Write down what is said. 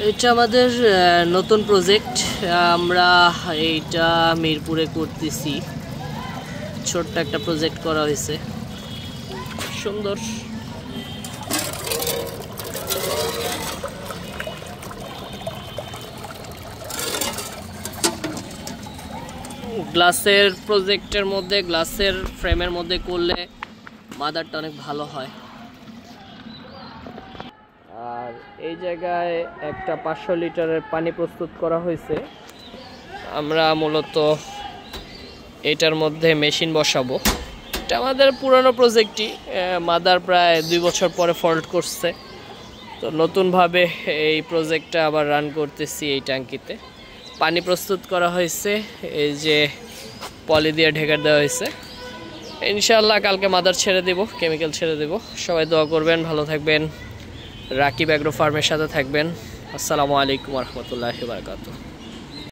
এটা আমাদের নতুন প্রজেক্ট। আমরা এইটা মিরপুরে করতেছি। ছোট্ট একটা প্রজেক্ট করা হয়েছে, সুন্দর। গ্লাসের প্রজেক্টের মধ্যে, গ্লাসের ফ্রেমের মধ্যে করলে মাদারটা অনেক ভালো হয়। আর এই জায়গায় একটা 500 লিটারের পানি প্রস্তুত করা হয়েছে। আমরা মূলত এটার মধ্যে মেশিন বসাবো। এটা আমাদের পুরনো প্রজেক্টই, মাদার প্রায় 2 বছর পরে ফল্ট করছে, তো নতুনভাবে এই প্রজেক্টটা আবার রান করতেছি। এই ট্যাঙ্কিতে পানি প্রস্তুত করা হয়েছে, এই যে পলি দিয়ে ঢেকে দেওয়া হয়েছে। ইনশাআল্লাহ কালকে মাদার ছেড়ে দেব, কেমিক্যাল ছেড়ে দেব। সবাই দোয়া করবেন, ভালো থাকবেন, রাকিব অ্যাগ্রো ফার্মের সাথে থাকবেন। আসসালামু আলাইকুম ওয়া রাহমাতুল্লাহি ওয়া বারাকাতুহু।